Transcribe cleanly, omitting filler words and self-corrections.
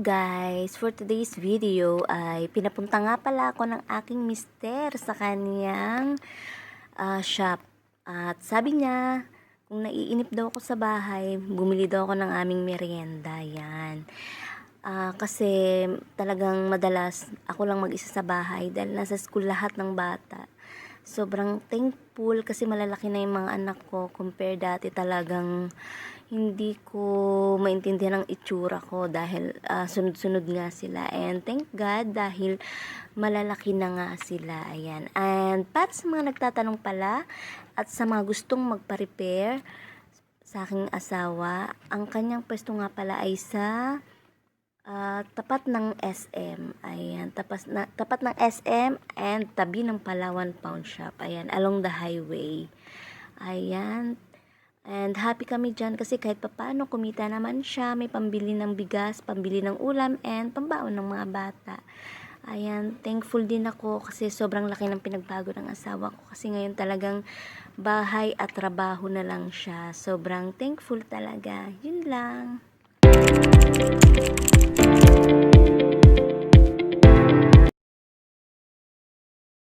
guys, for today's video ay pinapunta nga pala ako ng aking mister sa kanyang shop. At sabi niya, kung naiinip daw ako sa bahay, bumili daw ako ng aming merienda. Yan. Kasi talagang madalas ako lang mag-isa sa bahay dahil nasa school lahat ng bata. Sobrang thankful kasi malalaki na yung mga anak ko compare dati talagang hindi ko maintindihan ang itsura ko dahil sunod-sunod nga sila, and thank God dahil malalaki na nga sila. Ayan. And para sa mga nagtatanong pala at sa mga gustong magpa-repair sa aking asawa, ang kanyang pwesto nga pala ay sa tapat ng SM. Ayan, tapat ng SM and tabi ng Palawan Pawn Shop. Ayan, along the highway. Ayan. And happy kami dyan kasi kahit papano kumita naman siya, may pambili ng bigas, pambili ng ulam, and pambaon ng mga bata. Ayan, thankful din ako kasi sobrang laki ng pinagbago ng asawa ko kasi ngayon talagang bahay at trabaho na lang siya. Sobrang thankful talaga. Yun lang.